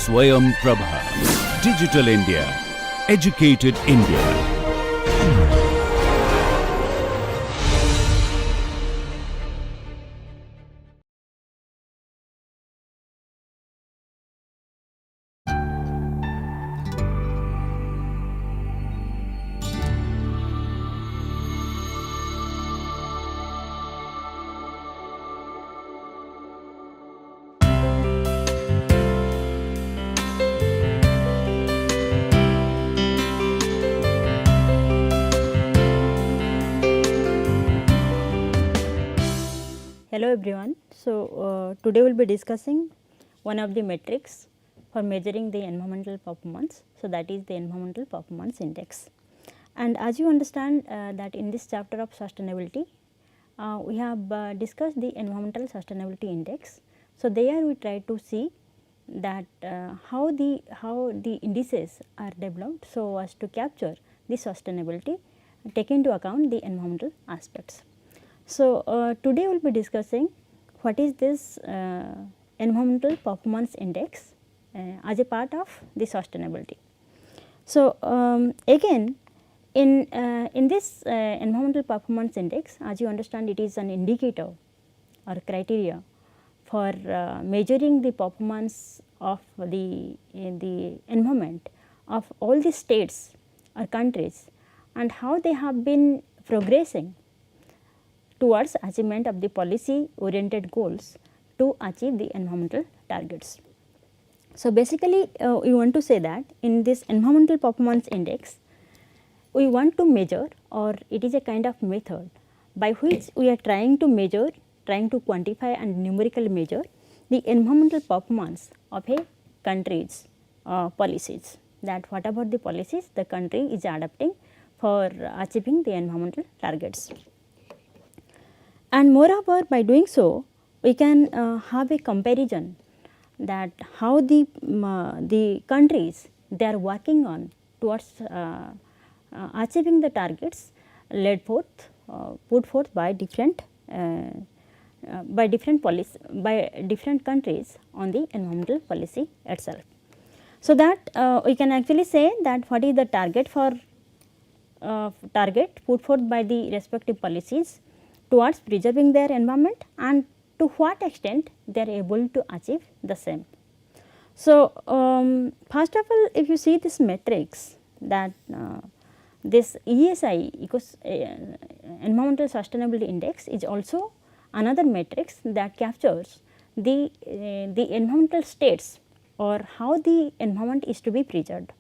Swayam Prabha. Digital India. Educated India. Hello everyone. So, today we will be discussing one of the metrics for measuring the environmental performance. So, that is the environmental performance index. And as you understand that in this chapter of sustainability, we have discussed the environmental sustainability index. So, there we try to see that how the indices are developed so as to capture the sustainability, take into account the environmental aspects. So, today we will be discussing what is this environmental performance index as a part of the sustainability. So, again in this environmental performance index, as you understand, it is an indicator or criteria for measuring the performance of the environment of all the states or countries and how they have been progressing towards achievement of the policy oriented goals to achieve the environmental targets. So, basically we want to say that in this environmental performance index, we want to measure, or it is a kind of method by which we are trying to measure, trying to quantify and numerically measure the environmental performance of a country's policies, that what about the policies the country is adopting for achieving the environmental targets. And moreover, by doing so, we can have a comparison that how the countries they are working on towards achieving the targets led forth put forth by different countries on the environmental policy itself. So, that we can actually say that what is the target for target put forth by the respective policies towards preserving their environment and to what extent they are able to achieve the same. So, first of all, if you see this matrix that this ESI environmental sustainability index is also another matrix that captures the environmental states or how the environment is to be preserved.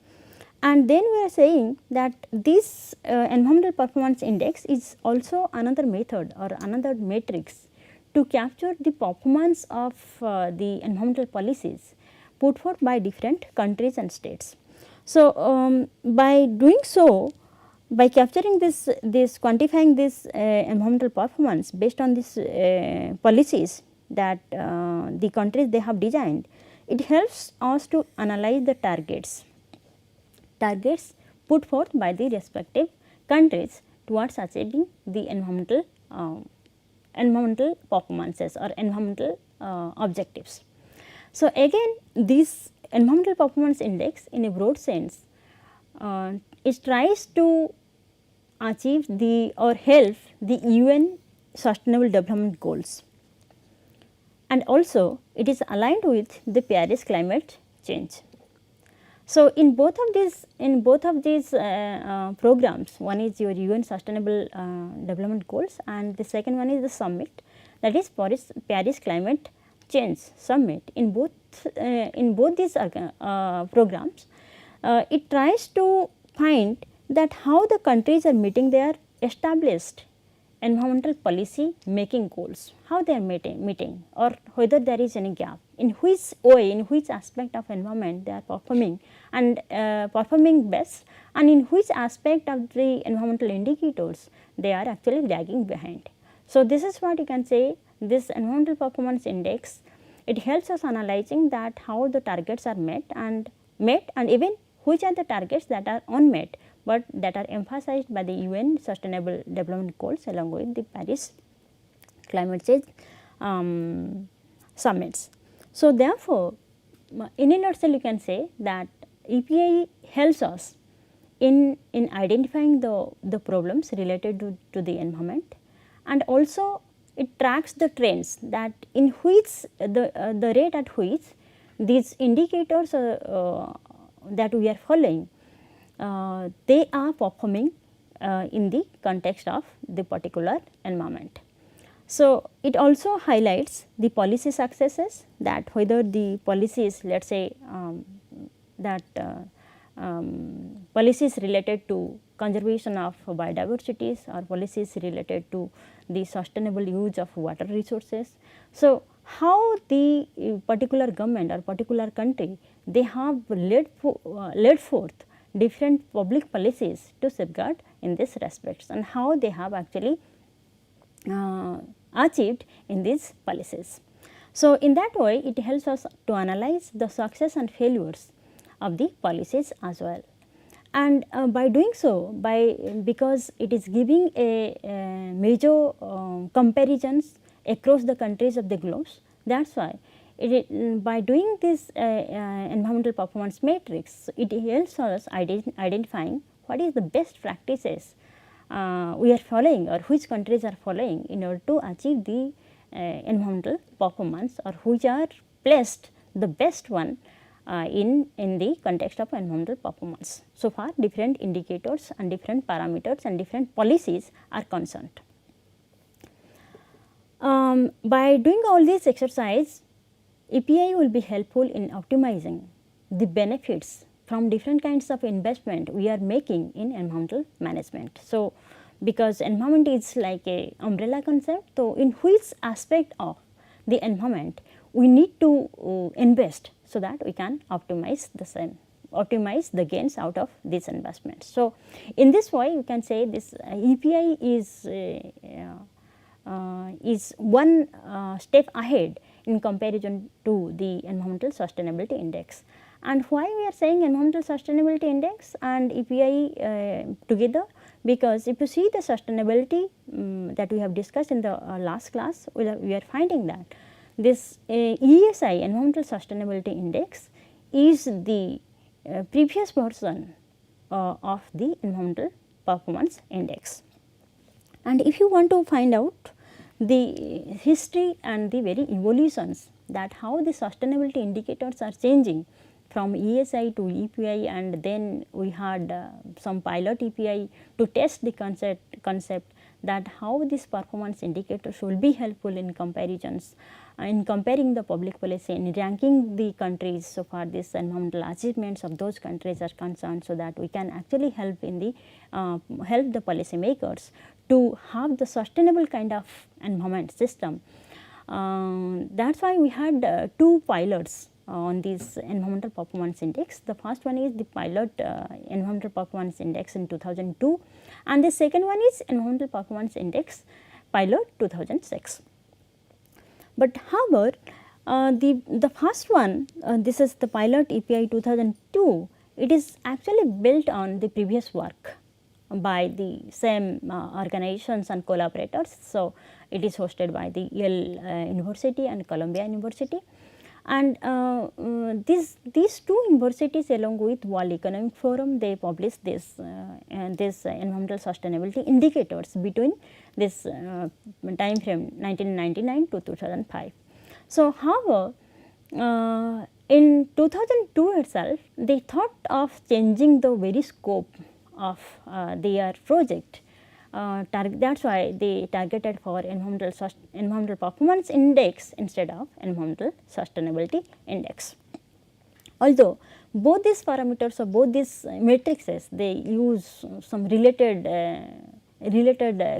And then we are saying that this environmental performance index is also another method or another matrix to capture the performance of the environmental policies put forth by different countries and states. So, by doing so, by capturing this quantifying this environmental performance based on these policies that the countries they have designed, it helps us to analyze the targets put forth by the respective countries towards achieving the environmental performances or environmental objectives. So, again this environmental performance index in a broad sense it tries to achieve the or help the UN sustainable development goals, and also it is aligned with the Paris climate change. So, in both of these programs, one is your UN sustainable development goals and the second one is the summit, that is Paris climate change summit. In both these programs, it tries to find that how the countries are meeting their established environmental policy making goals, how they are meeting or whether there is any gap, in which way, in which aspect of environment they are performing and performing best, and in which aspect of the environmental indicators they are actually lagging behind. So, this is what you can say, this environmental performance index, it helps us analyzing that how the targets are met and even which are the targets that are unmet, but that are emphasized by the UN sustainable development goals along with the Paris climate change summits. So, therefore, in a nutshell you can say that EPI helps us in identifying the problems related to the environment, and also it tracks the trends that in which the rate at which these indicators that we are following they are performing in the context of the particular environment. So, it also highlights the policy successes, that whether the policies, let us say policies related to conservation of biodiversities or policies related to the sustainable use of water resources. So, how the particular government or particular country they have led forth different public policies to safeguard in this respects, and how they have actually achieved in these policies. So, in that way it helps us to analyze the success and failures of the policies as well. And by doing so, because it is giving a major comparisons across the countries of the globe, that is why by doing this environmental performance matrix, it helps us identifying what is the best practices we are following or which countries are following in order to achieve the environmental performance, or which are placed the best one in the context of environmental performance. So far different indicators and different parameters and different policies are concerned. By doing all this exercise, EPI will be helpful in optimizing the benefits from different kinds of investment we are making in environmental management. So, because environment is like a umbrella concept, so in which aspect of the environment we need to invest, so that we can optimize the gains out of these investments. So, in this way you can say this EPI is one step ahead in comparison to the environmental sustainability index. And why we are saying environmental sustainability index and EPI together? Because if you see the sustainability that we have discussed in the last class, we are finding that this ESI, environmental sustainability index, is the previous version of the environmental performance index. And if you want to find out the history and the very evolutions, that how the sustainability indicators are changing from ESI to EPI, and then we had some pilot EPI to test the concept that how this performance indicators will be helpful in comparisons, in comparing the public policy, in ranking the countries so far this environmental achievements of those countries are concerned, so that we can actually help in the help the policy makers to have the sustainable kind of environment system. That is why we had two pilots on this environmental performance index. The first one is the pilot environmental performance index in 2002, and the second one is environmental performance index pilot 2006. But however, the first one, this is the pilot EPI 2002, it is actually built on the previous work by the same organizations and collaborators. So, it is hosted by the Yale University and Columbia University, and these two universities along with World Economic Forum, they published this environmental sustainability indicators between this time frame 1999 to 2005. So, however, in 2002 itself they thought of changing the very scope of their project. That is why they targeted for environmental performance index instead of environmental sustainability index. Although both these parameters or both these matrices, they use some related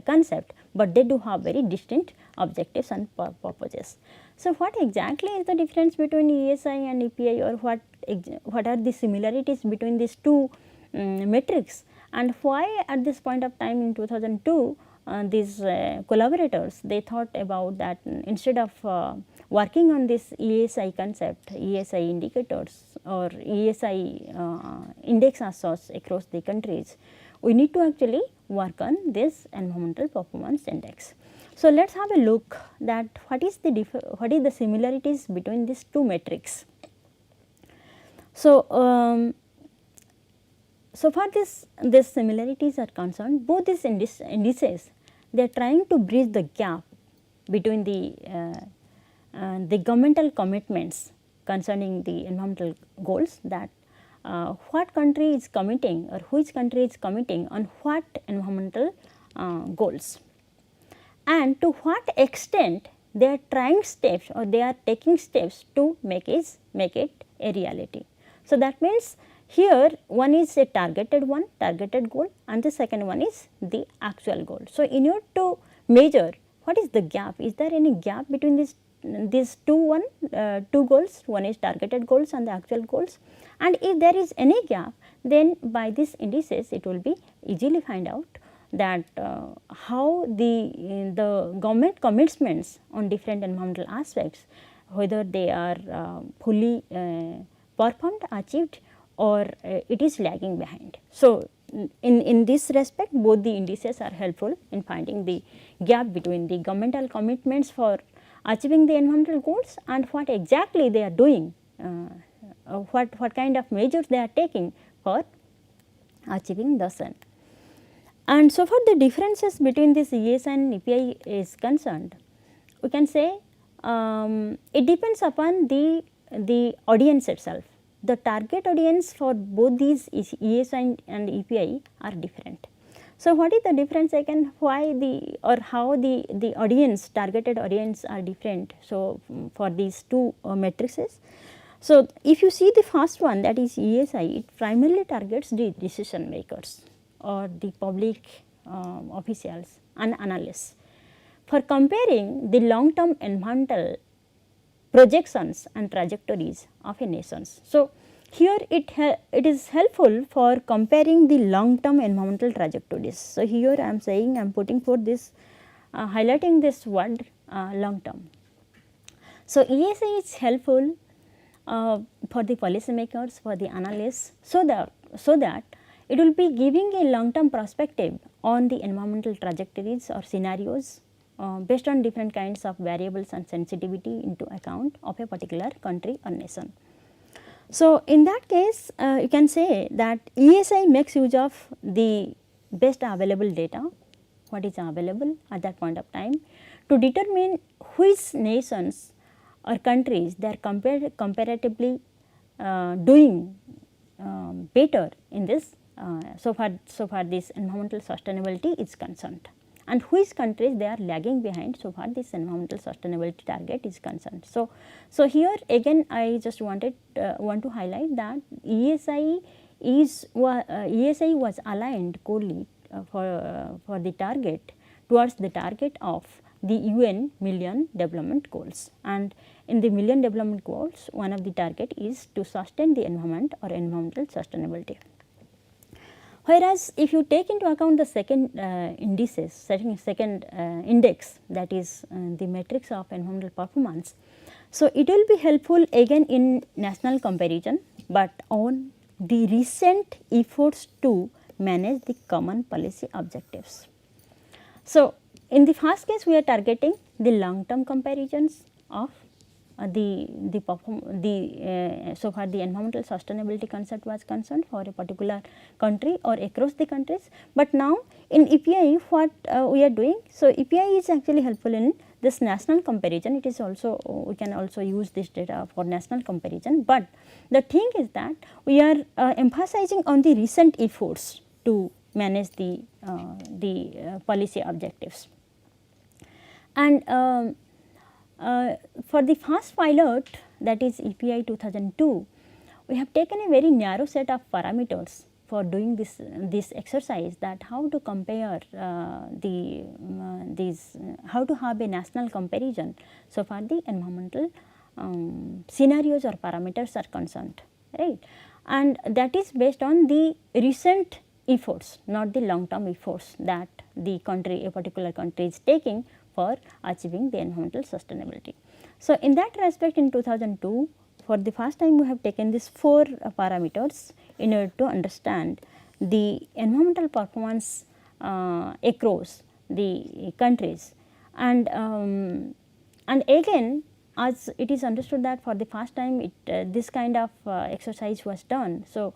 concept, but they do have very distinct objectives and purposes. So, what exactly is the difference between ESI and EPI, or what are the similarities between these two metrics, and why at this point of time in 2002 these collaborators they thought about that instead of working on this ESI concept, ESI indicators or ESI index as such across the countries, we need to actually work on this environmental performance index. So, let us have a look that what is the similarities between these two metrics. So, so far this similarities are concerned, both these indices they are trying to bridge the gap between the governmental commitments concerning the environmental goals, that what country is committing or which country is committing on what environmental goals, and to what extent they are trying steps or they are taking steps to make it a reality. So, that means here one is a targeted goal, and the second one is the actual goal. So, in order to measure what is the gap, is there any gap between these two goals, one is targeted goals and the actual goals, and if there is any gap, then by these indices it will be easily find out that how the government commitments on different environmental aspects, whether they are fully performed, achieved, or it is lagging behind. So, in this respect, both the indices are helpful in finding the gap between the governmental commitments for achieving the environmental goals and what exactly they are doing, what kind of measures they are taking for achieving the same. And so far the differences between this ESI and EPI is concerned, we can say it depends upon the audience itself. The target audience for both these ESI and EPI are different. So, what is the difference again, why the or how the audience, targeted audience are different. So, for these two matrices. So, if you see the first one, that is ESI, it primarily targets the decision makers or the public officials and analysts for comparing the long term environmental projections and trajectories of a nations. So, here it is helpful for comparing the long term environmental trajectories. So, here I am saying I am putting for this highlighting this word long term. So, ESI is helpful for the policymakers, for the analysts, so that it will be giving a long term perspective on the environmental trajectories or scenarios based on different kinds of variables and sensitivity into account of a particular country or nation. So, in that case you can say that ESI makes use of the best available data, what is available at that point of time, to determine which nations or countries they are comparatively doing better in this so far this environmental sustainability is concerned, and which countries they are lagging behind so far this environmental sustainability target is concerned. So here again I just want to highlight that ESI was aligned coolly for the target towards the target of the UN Million Development Goals, and in the Million Development Goals one of the target is to sustain the environment or environmental sustainability. Whereas, if you take into account the second indices, second index, that is the matrix of environmental performance, so it will be helpful again in national comparison, but on the recent efforts to manage the common policy objectives. So, in the first case we are targeting the long term comparisons of so far the environmental sustainability concept was concerned for a particular country or across the countries, but now in EPI what we are doing. So, EPI is actually helpful in this national comparison, it is also we can also use this data for national comparison, but the thing is that we are emphasizing on the recent efforts to manage the policy objectives. And for the first pilot, that is EPI 2002, we have taken a very narrow set of parameters for doing this exercise, that how to compare how to have a national comparison so far the environmental scenarios or parameters are concerned, right, and that is based on the recent efforts, not the long term efforts that the country, a particular country is taking for achieving the environmental sustainability. So, in that respect in 2002, for the first time we have taken these 4 parameters in order to understand the environmental performance across the countries, and again as it is understood that for the first time this kind of exercise was done. So,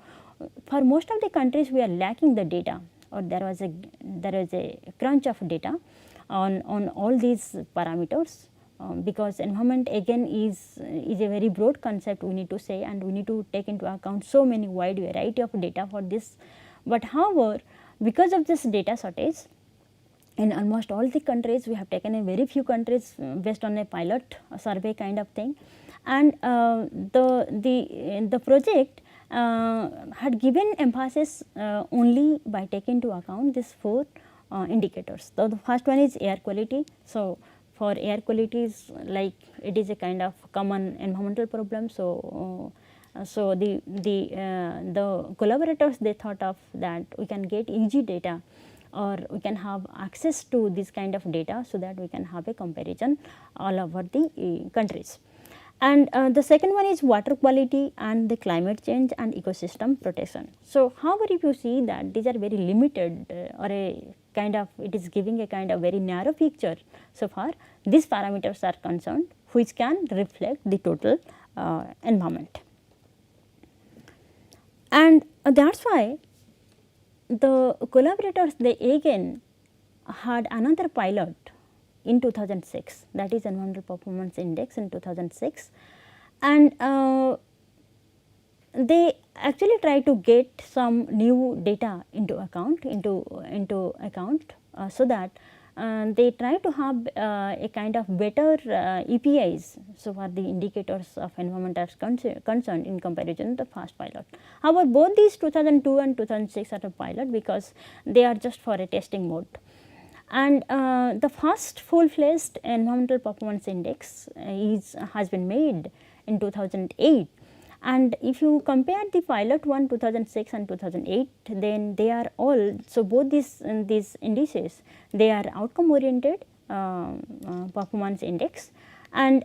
for most of the countries we are lacking the data, or there was a crunch of data on all these parameters, because environment again is a very broad concept we need to say, and we need to take into account so many wide variety of data for this. But however, because of this data shortage, in almost all the countries we have taken in very few countries based on a pilot survey kind of thing, and the project had given emphasis only by taking into account these 4 indicators. So, the first one is air quality. So, for air quality is like it is a kind of common environmental problem. So, so the collaborators, they thought of that we can get easy data, or we can have access to this kind of data, so that we can have a comparison all over the countries. And the second one is water quality and the climate change and ecosystem protection. So, however, if you see that these are very limited or a kind of, it is giving a kind of very narrow picture so far these parameters are concerned, which can reflect the total environment. And that is why the collaborators, they again had another pilot in 2006, that is Environmental Performance Index in 2006, and they actually try to get some new data into account so that they try to have a kind of better EPIs. So, for the indicators of environment are concerned in comparison to the first pilot. However, both these 2002 and 2006 are a pilot, because they are just for a testing mode. And the first full-fledged environmental performance index has been made in 2008. And if you compare the pilot one 2006 and 2008, then they are all, so both these indices, they are outcome oriented performance index, and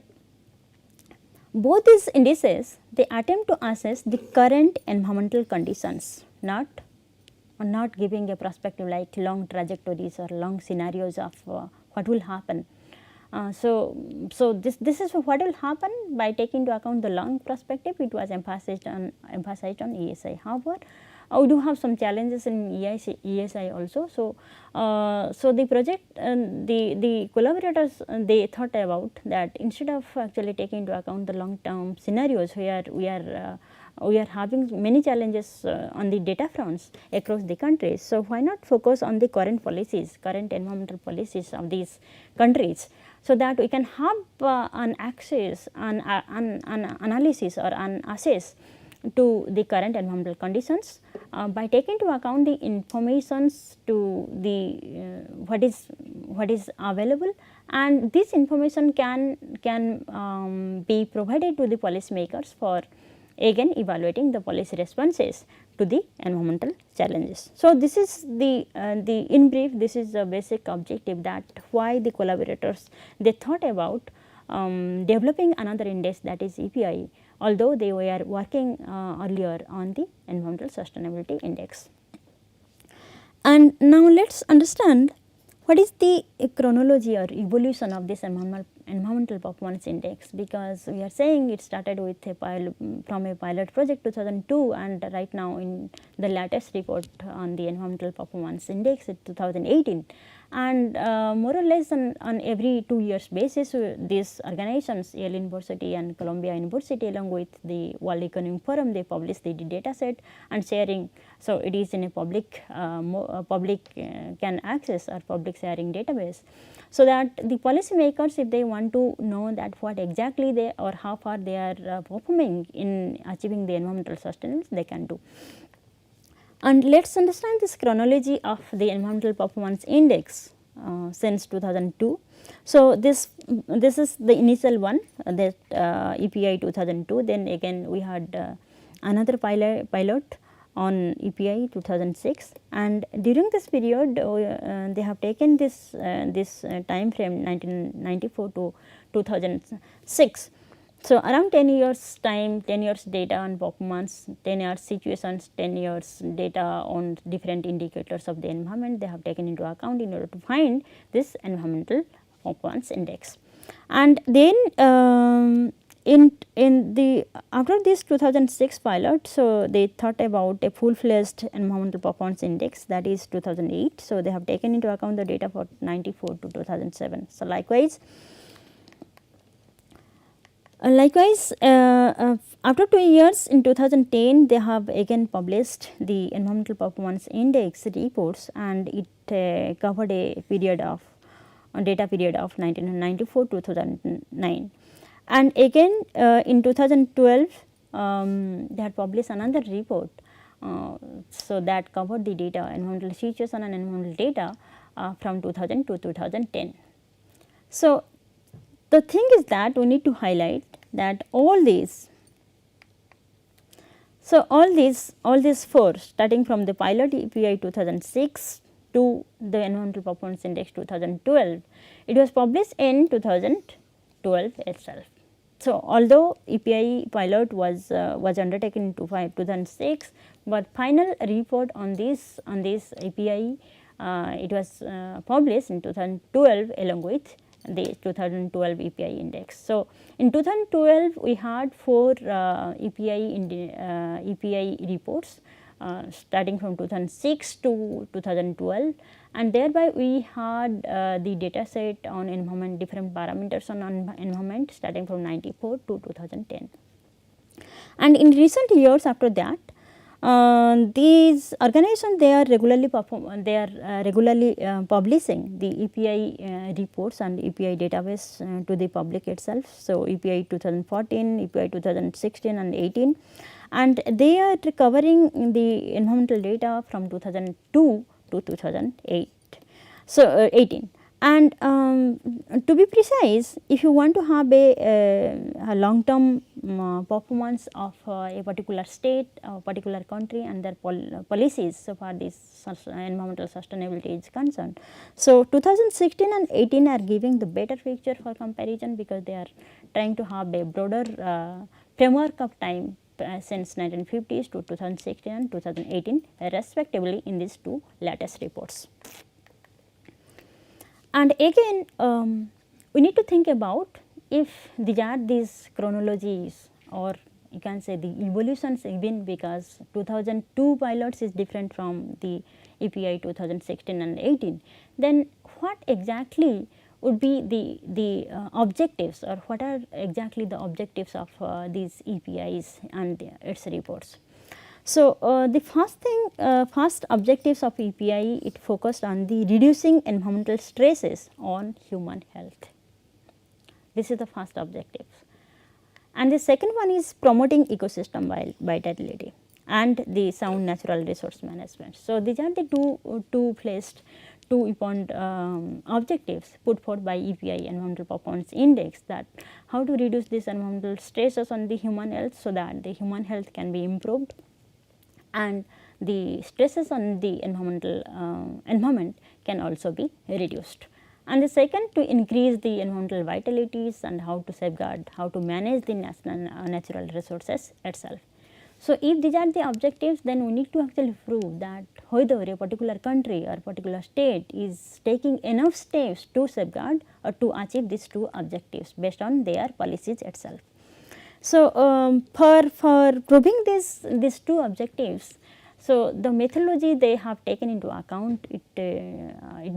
both these indices, they attempt to assess the current environmental conditions, not giving a perspective like long trajectories or long scenarios of what will happen. So this is what will happen by taking into account the long perspective. It was emphasized on ESI. However, we do have some challenges in ESI also. So, so the project, the collaborators, they thought about that instead of actually taking into account the long term scenarios where we are having many challenges on the data fronts across the countries. So, why not focus on the current policies, current environmental policies of these countries, so that we can have an access, an analysis or an access to the current environmental conditions by taking into account the informations to the what is available, and this information can be provided to the policymakers for again evaluating the policy responses to the environmental challenges. So, this is the in brief, this is the basic objective, that why the collaborators, they thought about developing another index, that is EPI, although they were working earlier on the environmental sustainability index. And now let us understand what is the chronology or evolution of this environmental performance index, because we are saying it started with from a pilot project 2002, and right now in the latest report on the environmental performance index in 2018. And more or less on every 2 years basis, these organizations, Yale University and Columbia University, along with the World Economic Forum, they publish the data set and sharing. So, it is in a public can access or public sharing database, so that the policymakers, if they want to know that what exactly they or how far they are performing in achieving the environmental sustenance, they can do. And let us understand this chronology of the environmental performance index since 2002. So, this is the initial one, that EPI 2002, then again we had another pilot on EPI 2006, and during this period they have taken this time frame 1994 to 2006. So, around 10 years time, 10 years data on performance, 10 years situations, 10 years data on different indicators of the environment, they have taken into account in order to find this environmental performance index. And then in the after this 2006 pilot, so they thought about a full fledged environmental performance index, that is 2008. So, they have taken into account the data for 94 to 2007. So, likewise after 2 years in 2010, they have again published the environmental performance index reports, and it covered a period of data period of 1994 to 2009. And again in 2012 they had published another report, so that covered the data environmental situation and environmental data from 2000 to 2010. So, the thing is that we need to highlight that all these, so all these four, starting from the pilot EPI 2006 to the environmental performance index 2012, it was published in 2012 itself. So, although EPI pilot was undertaken in 2006, but final report on this EPI it was published in 2012 along with the 2012 EPI index. So, in 2012 we had 4 EPI reports starting from 2006 to 2012, and thereby we had the data set on environment, different parameters on environment starting from 94 to 2010. And in recent years after that, these organizations, they are regularly publishing the EPI reports and EPI database to the public itself. So, EPI 2014, EPI 2016 and 18, and they are covering the environmental data from 2002 to 2008. So, 18. And to be precise, if you want to have a long term performance of a particular state, a particular country and their policies, so far this environmental sustainability is concerned. So, 2016 and 18 are giving the better picture for comparison, because they are trying to have a broader framework of time since 1950s to 2016 and 2018 respectively in these two latest reports. And again we need to think about if these chronologies, or you can say the evolutions, even because 2002 pilots is different from the EPI 2016 and 18, then what exactly would be the objectives, or what are exactly the objectives of these EPIs and its reports. So, the first thing, first objectives of EPI, it focused on the reducing environmental stresses on human health. This is the first objective. And the second one is promoting ecosystem vitality and the sound natural resource management. So, these are the two important objectives put forth by EPI, Environmental Performance Index, that how to reduce these environmental stresses on the human health, so that the human health can be improved and the stresses on the environment can also be reduced. And the second, to increase the environmental vitalities and how to safeguard, how to manage the natural resources itself. So, if these are the objectives, then we need to actually prove that whether a particular country or particular state is taking enough steps to safeguard or to achieve these two objectives based on their policies itself. So, for proving these two objectives, so the methodology they have taken into account, it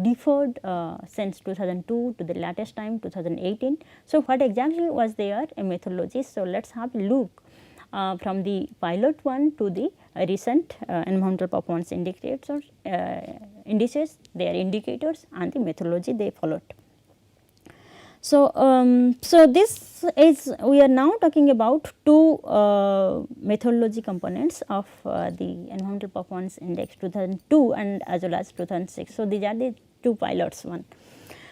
differed since 2002 to the latest time 2018. So, what exactly was their methodology? So, let us have a look from the pilot one to the recent environmental performance indicators, indices, their indicators and the methodology they followed. So, so this is, we are now talking about two methodology components of the environmental performance index 2002 and as well as 2006. So, these are the two pilots one.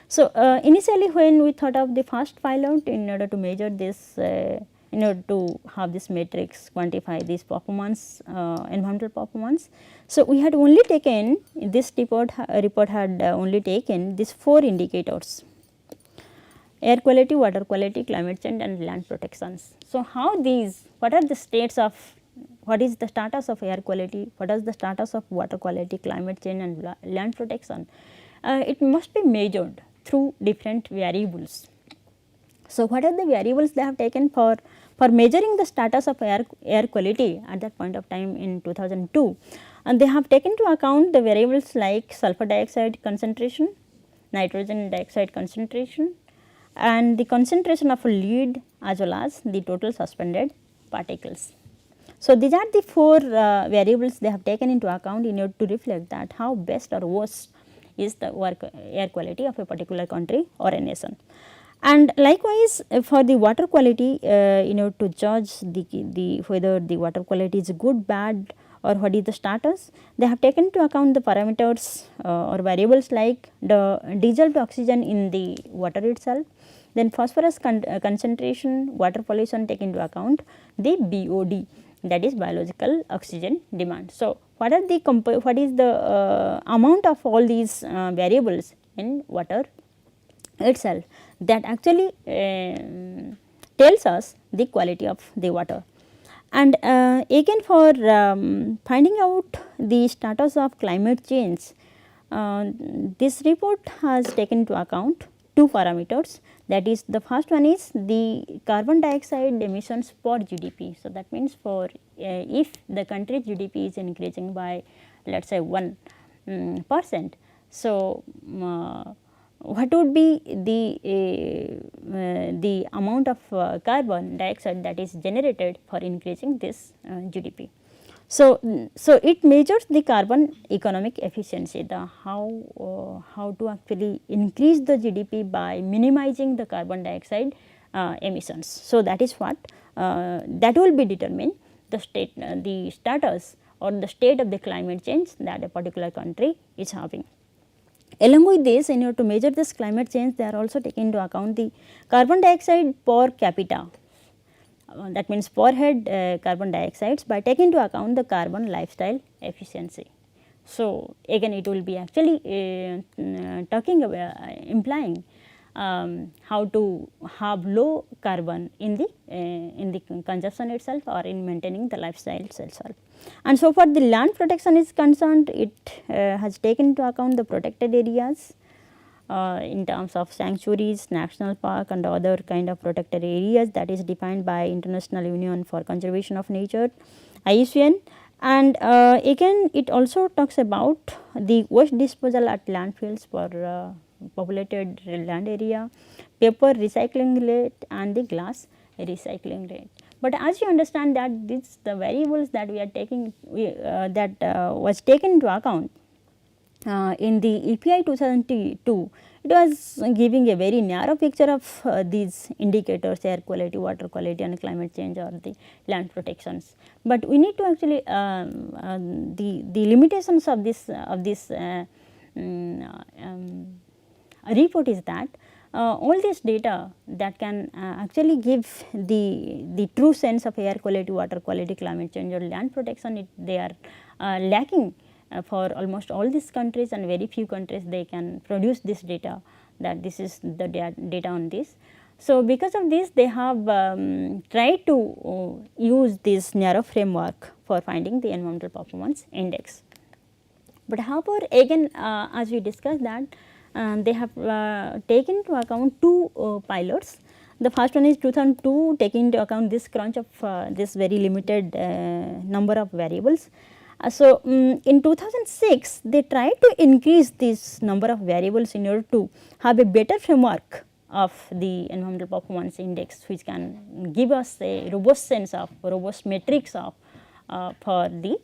So, initially when we thought of the first pilot, in order to measure this, in order to have this matrix quantify this performance, environmental performance. So, we had only taken, this report had only taken these 4 indicators: air quality, water quality, climate change and land protections. So, how these, what are the states of, what is the status of air quality, what is the status of water quality, climate change and land protection? It must be measured through different variables. So, what are the variables they have taken for measuring the status of air quality at that point of time in 2002, and they have taken into account the variables like sulfur dioxide concentration, nitrogen dioxide concentration, and the concentration of lead as well as the total suspended particles. So, these are the 4 variables they have taken into account in order to reflect that how best or worst is the air quality of a particular country or a nation. And likewise, for the water quality, in order to judge the whether the water quality is good, bad, or what is the status, they have taken into account the parameters or variables like the dissolved oxygen in the water itself, then phosphorus concentration, water pollution, take into account the BOD, that is biological oxygen demand. So, what is the amount of all these variables in water itself that actually tells us the quality of the water. And again, for finding out the status of climate change, this report has taken into account 2 parameters, that is the first one is the carbon dioxide emissions per GDP. So, that means for if the country's GDP is increasing by let us say 1%. So, what would be the amount of carbon dioxide that is generated for increasing this GDP. So, it measures the carbon economic efficiency, the how to actually increase the GDP by minimizing the carbon dioxide emissions. So, that is what that will be determine the status or the state of the climate change that a particular country is having. Along with this, in order to measure this climate change, they are also taking into account the carbon dioxide per capita, that means per head carbon dioxides, by taking into account the carbon lifestyle efficiency. So, again it will be actually talking about implying how to have low carbon in the consumption itself or in maintaining the lifestyles itself. And so far the land protection is concerned, it has taken into account the protected areas in terms of sanctuaries, national park and other kind of protected areas that is defined by International Union for Conservation of Nature, IUCN. And again it also talks about the waste disposal at landfills for populated land area, paper recycling rate and the glass recycling rate. But as you understand that these the variables that we are taking that was taken into account in the EPI 2002, it was giving a very narrow picture of these indicators, air quality, water quality and climate change or the land protections. But we need to actually the limitations of this report is that all this data that can actually give the true sense of air quality, water quality, climate change or land protection, they are lacking for almost all these countries, and very few countries they can produce this data, that this is the data on this. So, because of this they have tried to use this narrow framework for finding the environmental performance index. But however, again as we discussed that they have taken into account 2 pilots. The first one is 2002, taking into account this crunch of this very limited number of variables. So, in 2006 they tried to increase this number of variables in order to have a better framework of the environmental performance index, which can give us a robust sense of robust metrics of for the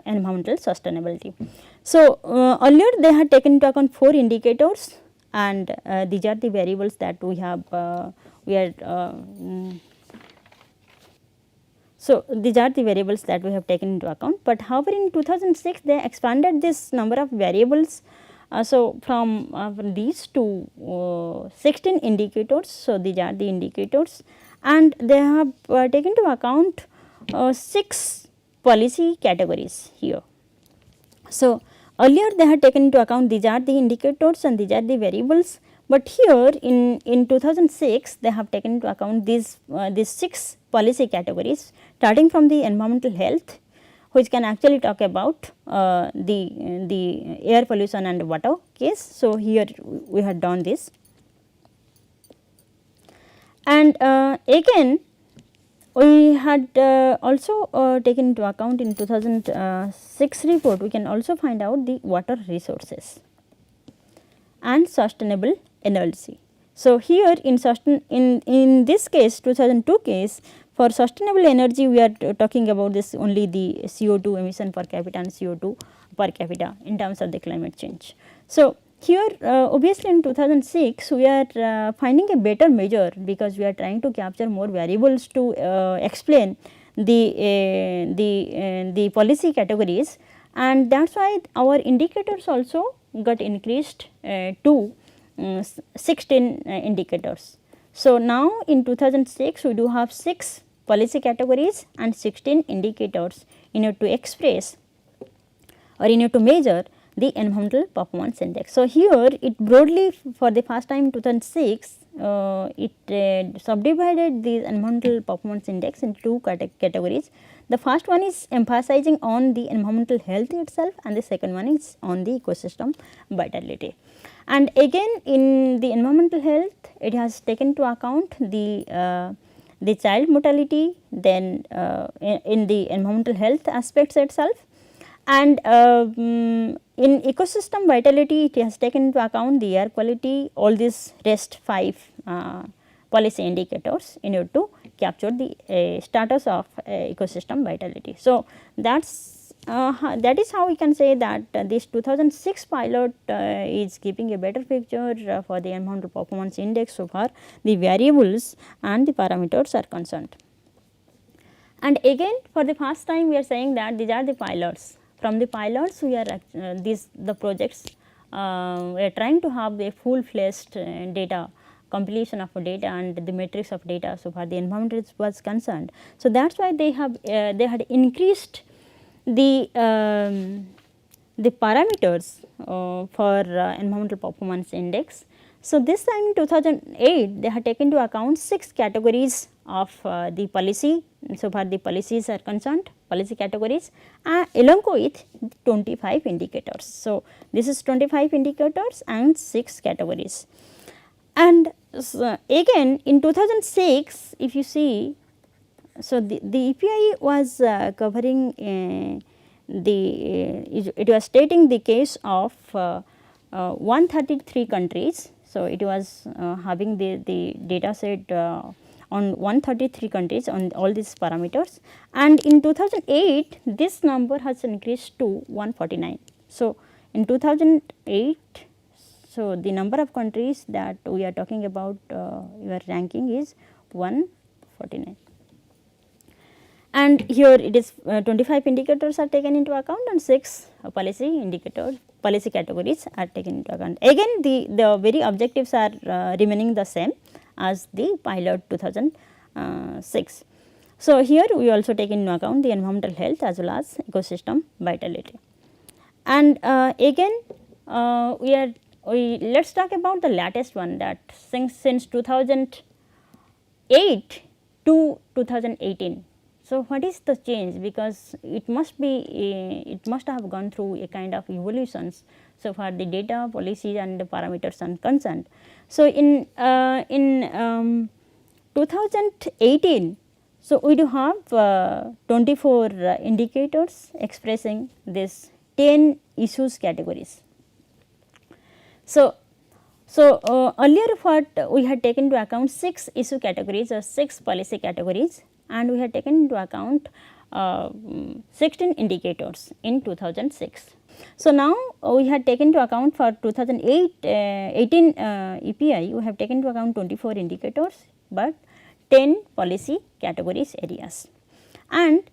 environmental sustainability. So, earlier they had taken into account 4 indicators, and these are the variables that we have so these are the variables that we have taken into account. But however, in 2006 they expanded this number of variables. So, from these to 16 indicators. So, these are the indicators, and they have taken into account 6 policy categories here. So, earlier they had taken into account these are the indicators and these are the variables, but here in 2006 they have taken into account these 6 policy categories, starting from the environmental health, which can actually talk about the air pollution and water case. So, here we had done this. And again we had also taken into account in 2006 report, we can also find out the water resources and sustainable energy. So, here in this case 2002 case, for sustainable energy we are talking about this only the CO2 emission per capita and CO2 per capita in terms of the climate change. So, here obviously in 2006 we are finding a better measure, because we are trying to capture more variables to explain the policy categories, and that is why our indicators also got increased to 16 indicators. So, now in 2006 we do have 6 policy categories and 16 indicators in order to express or in order to measure the environmental performance index. So, here it broadly for the first time in 2006 it subdivided the environmental performance index into 2 categories. The first one is emphasizing on the environmental health itself, and the second one is on the ecosystem vitality. And again in the environmental health it has taken into account the child mortality, then in the environmental health aspects itself, and in ecosystem vitality it has taken into account the air quality, all these rest 5 policy indicators in order to capture the status of ecosystem vitality. So, that is how we can say that this 2006 pilot is giving a better picture for the environmental performance index so far the variables and the parameters are concerned. And again for the first time we are saying that these are the pilots. From the pilots we are the projects we are trying to have a full fledged data compilation of data and the matrix of data so far the environment was concerned. So, that is why they have they had increased the parameters for environmental performance index. So, this time in 2008 they had taken into account 6 categories of the policy, so far the policies are concerned, policy categories, along with 25 indicators. So, this is 25 indicators and 6 categories. And so again in 2006 if you see, so the EPI was covering it was stating the case of 133 countries. So, it was having the data set on 133 countries on all these parameters, and in 2008 this number has increased to 149. So, in 2008, so the number of countries that we are talking about your ranking is 149. And here it is 25 indicators are taken into account and 6 policy indicators, policy categories are taken into account. Again the very objectives are remaining the same as the pilot 2006. So, here we also take into account the environmental health as well as ecosystem vitality. And again let us talk about the latest one, that since 2008 to 2018. So, what is the change, because it must have gone through a kind of evolutions so far the data, policies and the parameters are concerned. So, in 2018, so we do have 24 indicators expressing this 10 issues categories. So, earlier what we had taken into account 6 issue categories or 6 policy categories, and we had taken into account 16 indicators in 2006. So, now we had taken into account for 2018 EPI, we have taken into account 24 indicators, but 10 policy categories areas. And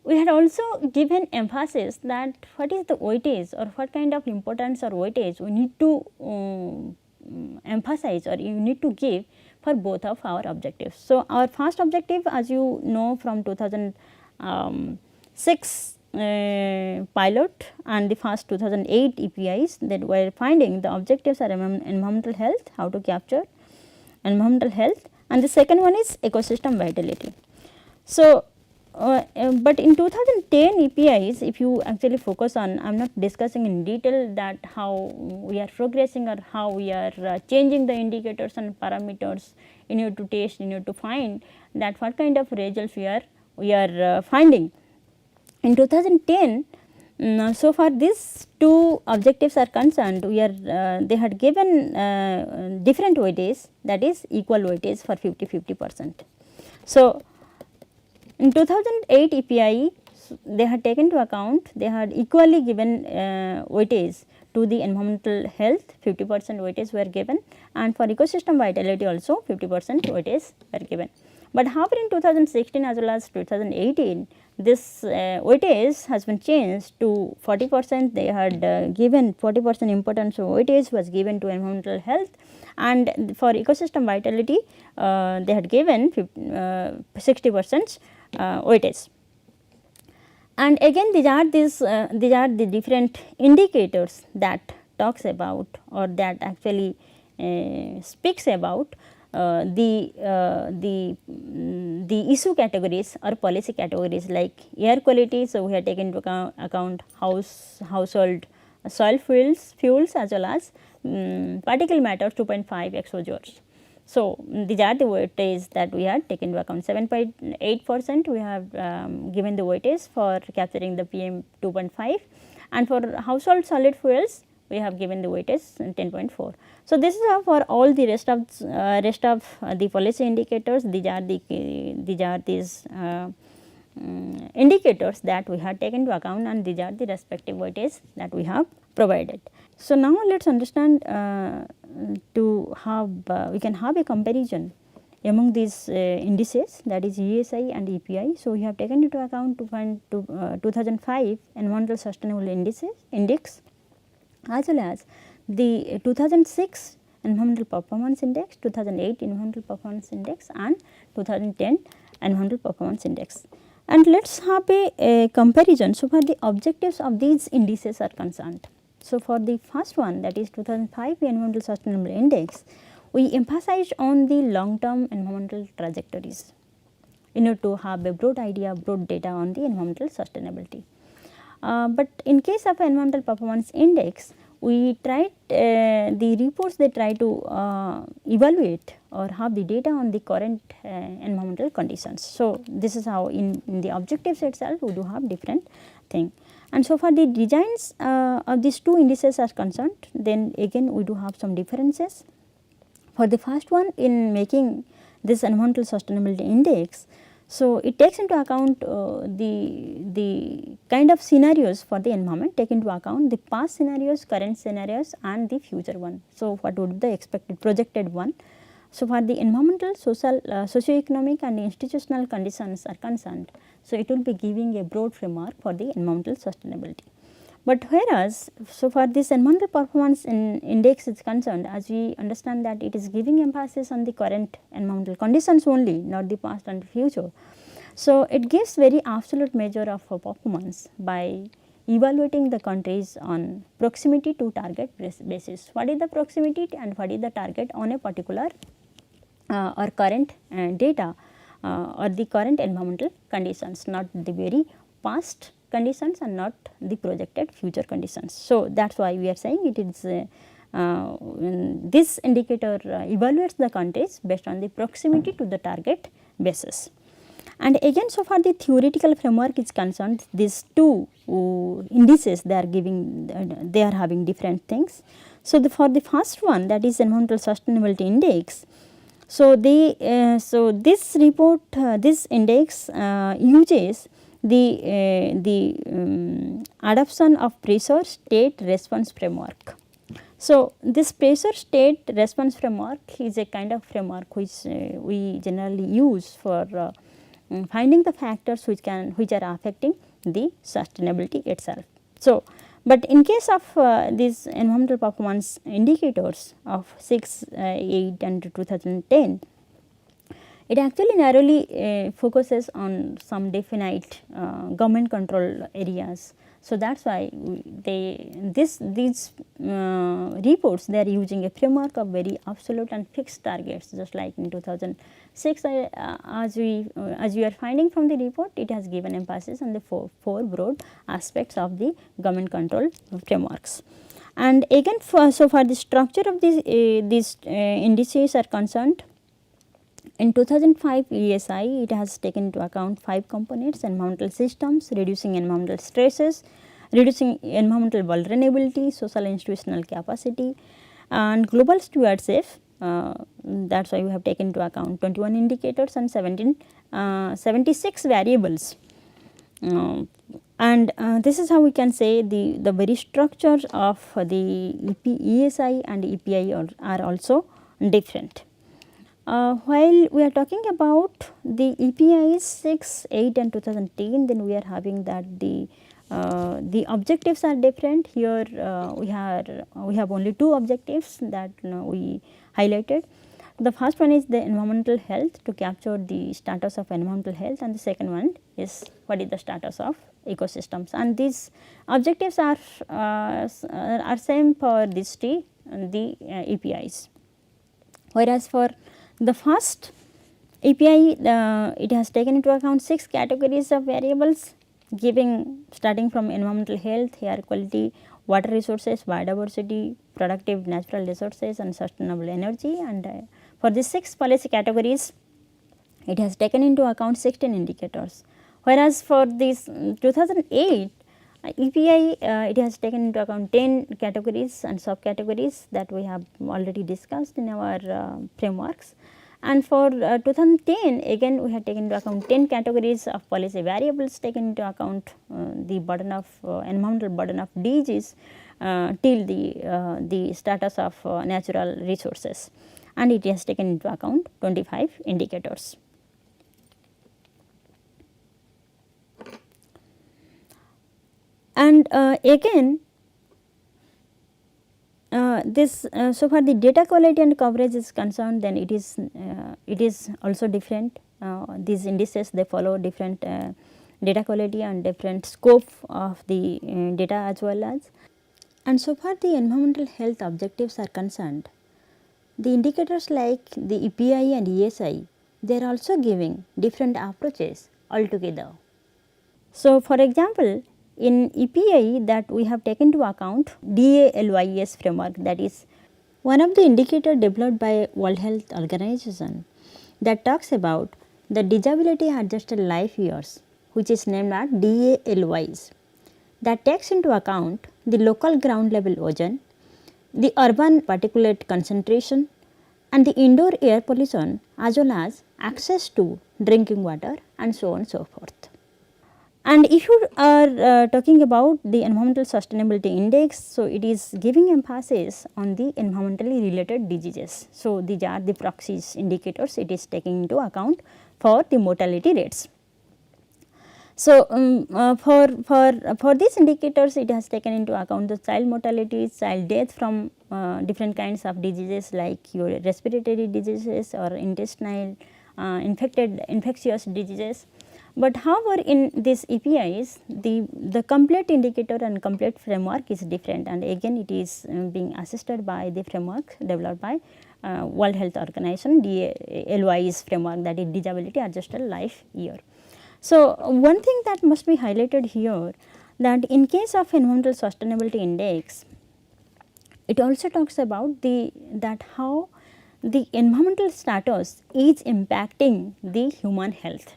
we had also given emphasis that what is the weightage or what kind of importance or weightage we need to emphasize or you need to give for both of our objectives. So, our first objective, as you know from 2006 pilot and the first 2008 EPIs, that we are finding the objectives are environmental health, how to capture environmental health, and the second one is ecosystem vitality. So, but in 2010 EPIs, if you actually focus on, I am not discussing in detail that how we are progressing or how we are changing the indicators and parameters you need to test, you need to find that what kind of results we are finding. In 2010, so far these two objectives are concerned, we are they had given different weightage, that is equal weightage for 50-50%. So, in 2008 EPI, they had taken into account, they had equally given weightage to the environmental health, 50% weightage were given, and for ecosystem vitality also 50% weightage were given. But however, in 2016 as well as 2018, this weightage has been changed to 40%. They had given 40% importance of weightage was given to environmental health, and for ecosystem vitality they had given 60% weightage. And again these are the different indicators that talks about or that actually speaks about the issue categories or policy categories like air quality. So, we have taken into account household soil fuels as well as particle matter 2.5 exposures. So, these are the weightage that we had taken into account. 7.8% we have given the weightage for capturing the PM 2.5, and for household solid fuels we have given the weightage 10.4. So, this is how for all the rest of the policy indicators. These are these indicators that we have taken into account, and these are the respective weightage that we have provided. So, now let us understand to have we can have a comparison among these indices, that is ESI and EPI. So, we have taken into account 2005 environmental sustainable index as well as the 2006 environmental performance index, 2008 environmental performance index, and 2010 environmental performance index. And let us have a comparison. So, for the objectives of these indices are concerned. So, for the first one, that is 2005 environmental sustainable index, we emphasize on the long term environmental trajectories in order to have a broad idea, broad data on the environmental sustainability. But in case of environmental performance index, we tried the reports, they try to evaluate or have the data on the current environmental conditions. So, this is how in the objectives itself we do have different thing. And so, for the designs of these two indices are concerned, then again we do have some differences. For the first one, in making this environmental sustainability index, so it takes into account the kind of scenarios for the environment, take into account the past scenarios, current scenarios, and the future one. So, what would the expected projected one? So, for the environmental, social, socio-economic and institutional conditions are concerned, so it will be giving a broad framework for the environmental sustainability. But whereas, so for this environmental performance index is concerned, as we understand that it is giving emphasis on the current environmental conditions only, not the past and future. So, it gives very absolute measure of performance by evaluating the countries on proximity to target basis. What is the proximity and what is the target on a particular or current data or the current environmental conditions, not the very past conditions and not the projected future conditions. So, that is why we are saying it is this indicator evaluates the countries based on the proximity to the target basis. And again, so far the theoretical framework is concerned, these two indices they are giving, they are having different things. So, for the first one, that is environmental sustainability index. So, this report, this index uses the adoption of pressure state response framework. So, this pressure state response framework is a kind of framework which we generally use for finding the factors which are affecting the sustainability itself. So, but in case of these environmental performance indicators of 6, 8 and 2010, it actually narrowly focuses on some definite government control areas. So, that is why these reports they are using a framework of very absolute and fixed targets, just like in 2006 as we are finding from the report, it has given emphasis on the four broad aspects of the government control frameworks. And again, so for the structure of these indices are concerned, In 2005 ESI, it has taken into account 5 components: environmental systems, reducing environmental stresses, reducing environmental vulnerability, social institutional capacity, and global stewardship. That is why we have taken into account 21 indicators and 76 variables. And this is how we can say the very structure of the ESI and EPI are also different. While we are talking about the EPIs 6, 8 and 2010, then we are having that the objectives are different. Here we have only 2 objectives that we highlighted. The first one is the environmental health, to capture the status of environmental health, and the second one is what is the status of ecosystems, and these objectives are same for these 3 the EPIs. Whereas for the first EPI, it has taken into account 6 categories of variables, giving starting from environmental health, air quality, water resources, biodiversity, productive natural resources and sustainable energy. And for these 6 policy categories, it has taken into account 16 indicators. Whereas for this 2008 EPI, it has taken into account 10 categories and subcategories that we have already discussed in our frameworks. And for 2010, again we have taken into account 10 categories of policy variables, taken into account the burden of environmental burden of disease till the status of natural resources, and it has taken into account 25 indicators. And again this so far the data quality and coverage is concerned, then it is also different. These indices, they follow different data quality and different scope of the data as well as. And so far the environmental health objectives are concerned, the indicators like the EPI and ESI, they are also giving different approaches altogether. So for example, in EPI that we have taken into account DALYS framework, that is one of the indicator developed by World Health Organization that talks about the disability adjusted life years, which is named as DALYs, that takes into account the local ground level ozone, the urban particulate concentration and the indoor air pollution, as well as access to drinking water and so on and so forth. And if you are talking about the environmental sustainability index, so it is giving emphasis on the environmentally related diseases. So these are the proxies indicators it is taking into account for the mortality rates. So for these indicators, it has taken into account the child mortality, child death from different kinds of diseases like your respiratory diseases or intestinal infectious diseases. But however, in these EPIs, the complete indicator and complete framework is different, and again it is being assisted by the framework developed by World Health Organization, DALYS framework, that is disability adjusted life year. So one thing that must be highlighted here, that in case of environmental sustainability index, it also talks about that how the environmental status is impacting the human health.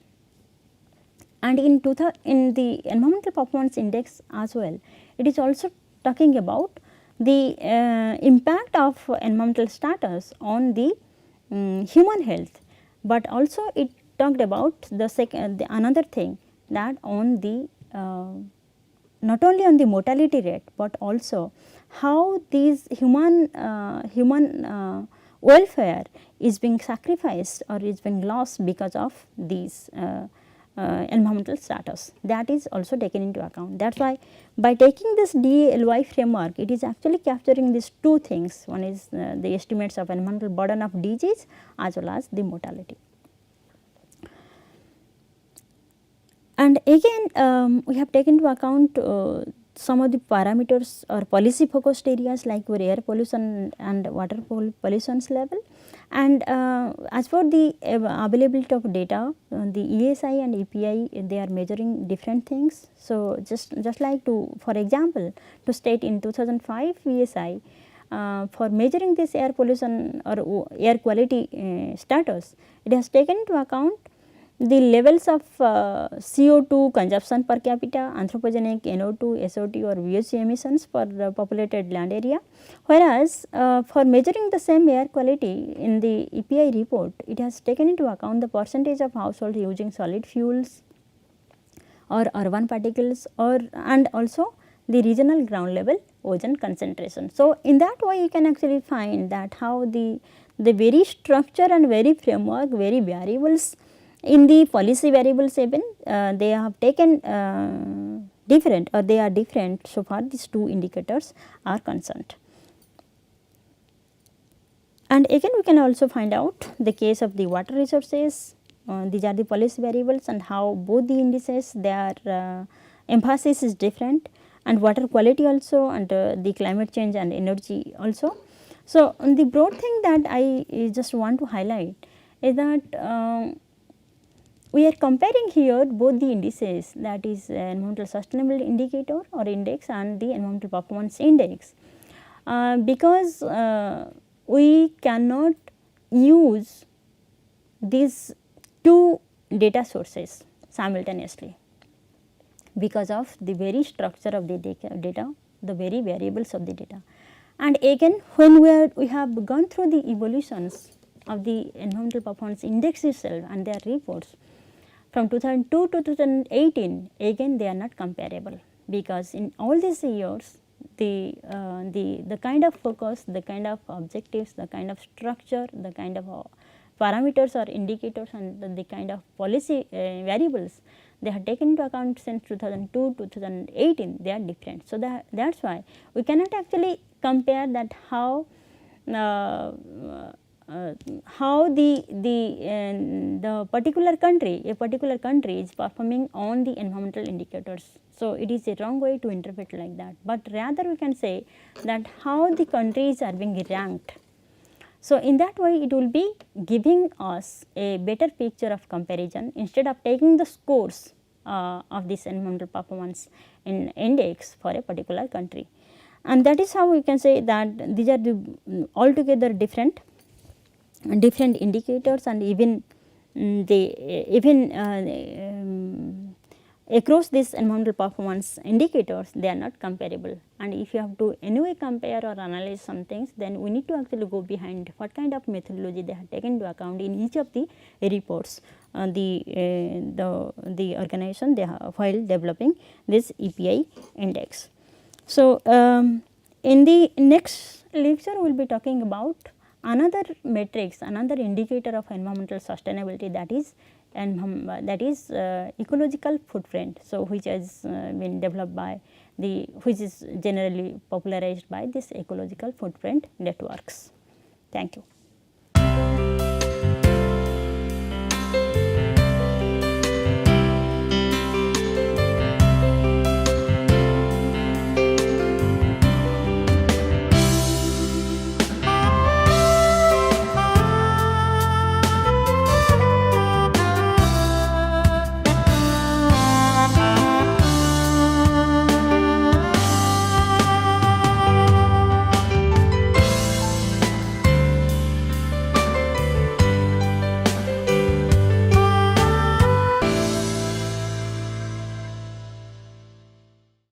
And in the environmental performance index as well, it is also talking about the impact of environmental status on the human health, but also it talked about the another thing, that on the not only on the mortality rate, but also how these human welfare is being sacrificed or is being lost because of these environmental status, that is also taken into account. That is why by taking this DALY framework, it is actually capturing these 2 things. One is the estimates of environmental burden of disease as well as the mortality. And again we have taken into account some of the parameters or policy focused areas like your air pollution and water pollutions level. And as for the availability of data, the ESI and EPI, they are measuring different things. So just like to, for example, to state in 2005 ESI, for measuring this air pollution or air quality status, it has taken into account the levels of CO2 consumption per capita, anthropogenic NO2, SOT or VOC emissions for the populated land area. Whereas, for measuring the same air quality in the EPI report, it has taken into account the percentage of households using solid fuels or urban particles or and also the regional ground level ozone concentration. So, in that way you can actually find that how the very structure and very framework, very variables in the policy variables even they have taken different or they are different so far these two indicators are concerned. And again we can also find out the case of the water resources, these are the policy variables and how both the indices their emphasis is different, and water quality also, and the climate change and energy also. So, the broad thing that I just want to highlight is that we are comparing here both the indices, that is environmental sustainability indicator or index and the environmental performance index, because we cannot use these two data sources simultaneously because of the very structure of the data, the very variables of the data. And again when we have gone through the evolutions of the environmental performance index itself and their reports from 2002 to 2018, again they are not comparable, because in all these years the kind of focus, the kind of objectives, the kind of structure, the kind of parameters or indicators and the kind of policy variables they have taken into account since 2002 to 2018, they are different. So, that is why we cannot actually compare that how the particular country, a particular country is performing on the environmental indicators. So, it is a wrong way to interpret like that, but rather we can say that how the countries are being ranked. So, in that way it will be giving us a better picture of comparison instead of taking the scores of this environmental performance in index for a particular country. And that is how we can say that these are the altogether different indicators, and even across this environmental performance indicators they are not comparable. And if you have to anyway compare or analyze some things, then we need to actually go behind what kind of methodology they have taken into account in each of the reports the organization they have while developing this EPI index. So, in the next lecture we will be talking about another matrix, another indicator of environmental sustainability, that is ecological footprint. So, which has been developed by which is generally popularized by this ecological footprint networks. Thank you.